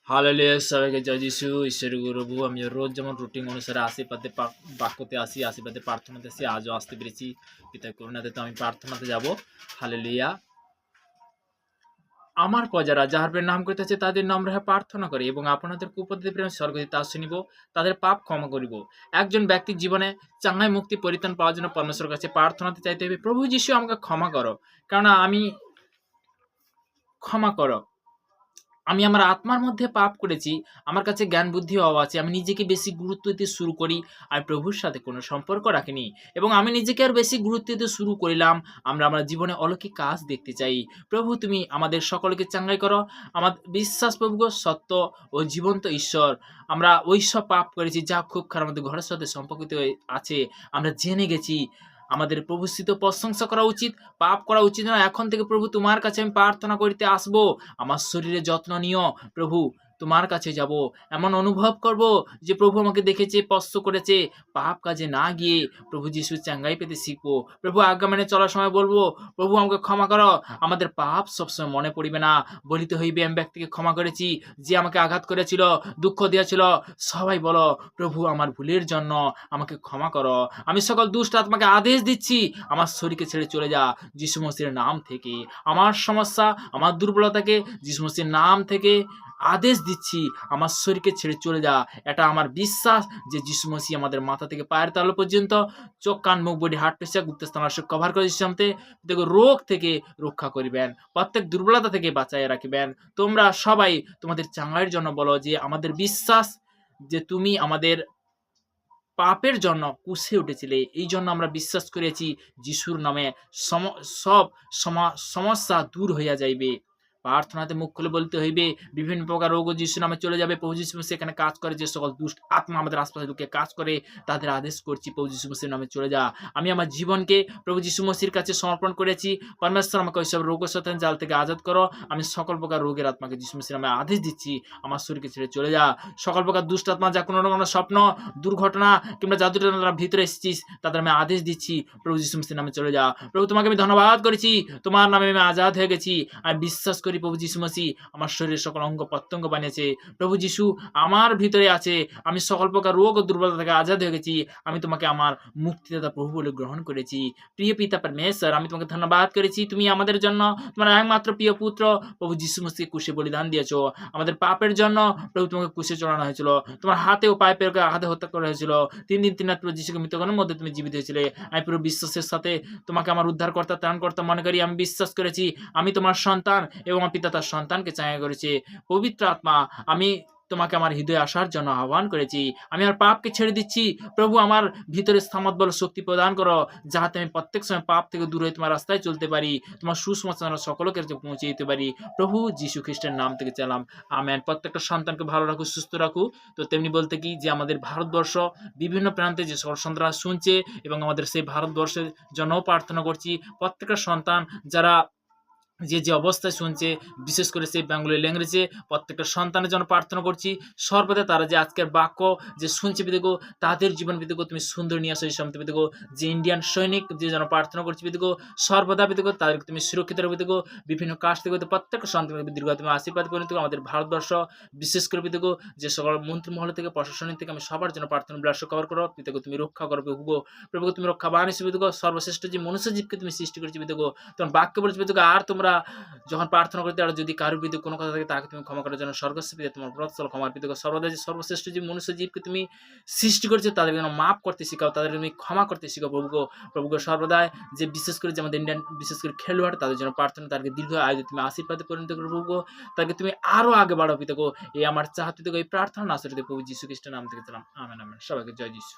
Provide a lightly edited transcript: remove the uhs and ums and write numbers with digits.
Hallelujah সবাইকে জয় যিশু ঈশ্বরের প্রভু। আমি রোজ যেমন রুটিন অনুসারে আশীর্বাদে বাক্যতে আসি, আশীর্বাদে প্রার্থনাতে আসি, আজও আসতে পেরেছি। পিতা করুণাতে তো আমি প্রার্থনাতে যাব। হালেলুয়া। আমার প্রজারা যাহার প্রেম নাম করিতেছে তাদের নম্র হয়ে প্রার্থনা করে এবং আপনাদের কুপদের প্রেম স্বর্গদূত তা শুনিব, তাদের পাপ ক্ষমা করিব। একজন ব্যক্তির জীবনে চাঙ্গাই মুক্তি পরিত্রাণ পাওয়ার জন্য পরমেশ্বরের কাছে প্রার্থনাতে চাইতে হবে, প্রভু যিশু আমাকে ক্ষমা করো, কেননা আমি ক্ষমা করো, আমি আমার আত্মার মধ্যে পাপ করেছি, আমার কাছে জ্ঞান বুদ্ধি অভাব আছে, আমি নিজেকে বেশি গুরুত্ব দিতে শুরু করি আর প্রভুর সাথে কোনো সম্পর্ক রাখিনি এবং আমি নিজেকে আর বেশি গুরুত্ব দিতে শুরু করিলাম। আমরা আমার জীবনে অলৌকিক কাজ দেখতে চাই। প্রভু তুমি আমাদের সকলকে চাঙ্গাই করো। আমার বিশ্বাস প্রভু গো, সত্য ও জীবন্ত ঈশ্বর, আমরা ওই সব পাপ করেছি যা খুব খারাপ আমাদের ঘরের সাথে সম্পর্কিত আছে, আমরা জেনে গেছি। আমাদের প্রভু স্থিত প্রশংসা করা উচিত, পাপ করা উচিত না। এখন থেকে প্রভু তোমার কাছে আমি প্রার্থনা করিতে আসবো, আমার শরীরে যত্ন নিও প্রভু। তোমার কাছে যাব, এমন অনুভব করব যে প্রভু আমাকে দেখেছে, স্পর্শ করেছে। পাপ কাজে না গিয়ে প্রভু যিশু চাঙ্গাই পেতে শিখবো। প্রভু আজ্ঞা মেনে চলার সময় বলবো, প্রভু আমাকে ক্ষমা করো। আমাদের পাপ সবসময় মনে পড়িবে না, বলিতে হইবে আমি ব্যক্তিকে ক্ষমা করেছি যে আমাকে আঘাত করেছিল, দুঃখ দিয়েছিল। সবাই বলো, প্রভু আমার ভুলের জন্য আমাকে ক্ষমা করো। আমি সকল দুষ্ট আত্মাকে আদেশ দিচ্ছি, আমার শরীরকে ছেড়ে চলে যা যিশু মসিহের নাম থেকে। আমার সমস্যা, আমার দুর্বলতাকে যিশু মসিহের নাম থেকে আদেশ দিচ্ছি, আমার শরীরকে ছেড়ে চলে যা। এটা আমার বিশ্বাস যে যিশু মসিহ আমাদের মাথা থেকে পায়ের তালু পর্যন্ত, চোখ কান মুখ বডি হার্ট প্রেশার গুপ্তস্থান কভার করে যিশুতে দেখো, রোগ থেকে রক্ষা করিবেন, প্রত্যেক দুর্বলতা থেকে বাঁচাইয়া রাখিবেন। তোমরা সবাই তোমাদের চাঙ্গাইয়ের জন্য বলো যে আমাদের বিশ্বাস যে তুমি আমাদের পাপের জন্য কুশে উঠেছিলে, এই জন্য আমরা বিশ্বাস করেছি যিশুর নামে সব সমস্যা দূর হইয়া যাইবে। প্রার্থনাতে মুখ খুলে বলতে হইবে, বিভিন্ন প্রকার রোগ যিশু নামে চলে যাবে। প্রভু যিশু মসিহ এখানে কাজ করে, যে সকল দুষ্ট আত্মা আমাদের আশপাশে ঢুকে কাজ করে তাদের আদেশ করছি, প্রভু যিশু মসিহের নামে চলে যা। আমি আমার জীবনকে প্রভু যিশু মসিহের কাছে সমর্পণ করেছি। পরমেশ্বর আমাকে ওইসব রোগ শয়তান জাল থেকে আজাদ করো। আমি সকল প্রকার রোগের আত্মাকে যিশু মসিহের নামে আদেশ দিচ্ছি, আমার শরীরকে ছেড়ে চলে যা। সকল প্রকার দুষ্ট আত্মা যা কোনো না কোনো স্বপ্ন, দুর্ঘটনা কিংবা জাদুর ভিতরে এসেছিস, তাদের আমি আদেশ দিচ্ছি, প্রভু যিশু মসিহের নামে চলে যা। প্রভু তোমাকে আমি ধন্যবাদ করেছি, তোমার নামে আমি আজাদ হয়ে গেছি। আমি বিশ্বাস করি প্রভু যিশু মসিহ আমার শরীরের সকল অঙ্গ প্রত্যঙ্গ বানিয়েছে। প্রভু যিশু আমার ভিতরে আছে, আমি সকল প্রকার রোগ ও দুর্বলতা থেকে আজাদ হয়ে গেছি। আমি তোমাকে আমার মুক্তিদাতা প্রভু বলে গ্রহণ করেছি। প্রিয় পিতা পরমেশ্বর, আমি তোমাকে ধন্যবাদ করেছি, তুমি আমাদের জন্য তোমার একমাত্র প্রিয় পুত্র প্রভু যিশু মসিহ কুশে বলিদান দিয়েছ। আমাদের পাপের জন্য প্রভু তোমাকে কুশে চড়ানো হয়েছিল, তোমার হাতে ও পায়ে পেরে হাতে হত্যা করা হয়েছিল। 3 দিন 3 রাত প্রভু যিশুকে মৃতগণের মধ্যে তুমি জীবিত হয়েছিলে। আমি পুরো বিশ্বাসের সাথে তোমাকে আমার উদ্ধারকর্তা ত্রাণকর্তা মনে করি। আমি বিশ্বাস করেছি আমি তোমার সন্তান এবং আমার পিতা তার সন্তানকে চাঙ্গা করেছে। পবিত্র আত্মা, আমি তোমাকে আমার হৃদয়ে আসার জন্য আহ্বান করেছি। আমি আমার পাপকে ছেড়ে দিচ্ছি। প্রভু আমার ভিতরে সামর্থ্য বল শক্তি প্রদান করো, যাহাতে আমি প্রত্যেক সময় পাপ থেকে দূর হয়ে তোমার রাস্তায় চলতে পারি, তোমার সুসমাচার সকলকে পৌঁছে দিতে পারি। প্রভু যীশু খ্রিস্টের নাম থেকে চালাম, আমেন। প্রত্যেকটা সন্তানকে ভালো রাখো, সুস্থ রাখো। তো তেমনি বলতে কি যে আমাদের ভারতবর্ষ বিভিন্ন প্রান্তে যে সকল সন্তানরা শুনছে এবং আমাদের সেই ভারতবর্ষের জন্যও প্রার্থনা করছি, প্রত্যেকটা সন্তান যারা যে অবস্থায় শুনছে, বিশেষ করে সেই বেঙ্গলি ল্যাঙ্গুয়েজে প্রত্যেকটা সন্তানের জন্য প্রার্থনা করছি। সর্বদা তারা যে আজকের বাক্য যে শুনছে বিদেগো, তাদের জীবন বিদেগো তুমি সুন্দর নিয়ে আসো। এই সময় বিদেগো যে ইন্ডিয়ান সৈনিক যে যেন প্রার্থনা করছি বিদেগো, সর্বদা বিদেগো তাদেরকে তুমি সুরক্ষিত রাখবে বিদেগো, বিভিন্ন কাজ থেকে প্রত্যেকটা সন্তানের দীর্ঘ তুমি আশীর্বাদ করে দিগো। আমাদের ভারতবর্ষ বিশেষ করে বিদেগো যে সকল মন্ত্রী মহল থেকে প্রশাসনিক থেকে আমি সবার জন্য প্রার্থনা বিলাস কভার করো। বিদেগো তুমি রক্ষা করবে হুগো, প্রভু তুমি রক্ষা বানিয়েছো বিদেগো। সর্বশ্রেষ্ঠ যে মনুষ্যজীবকে তুমি সৃষ্টি করেছি বিদেগো, তোমার বাক্য বলেছি বিদেগো। আর তোমরা যখন প্রার্থনা করতে আর যদি কারোর বিরুদ্ধে কোনো কথা থাকে তাকে তুমি ক্ষমা করার জন্য স্বর্গস্থ পিতা তোমার প্রত্যল ক্ষমার পিতা সর্বদা যে সর্বশ্রেষ্ঠ যে মনুষ্য জীবকে তুমি সৃষ্টি করেছো, তাদের যেন মাফ করতে শিখাও, তাদের তুমি ক্ষমা করতে শিখাও প্রভুকে সর্বদাই যে বিশেষ করে যে আমাদের ইন্ডিয়ান বিশেষ করে খেলোয়াড়, তাদের জন্য প্রার্থনা, তাদেরকে দীর্ঘ আয়ু তুমি আশীর্বাদে পরিণত করো প্রভু, তাদেরকে তুমি আরো আগে বাড়াও পিতা। এই আমার চাহতে এই প্রার্থনা না আসলে প্রভু যীশু খ্রিস্টের নাম থেকে দিলাম, আমেন আমেন। সবাইকে জয় যীশু।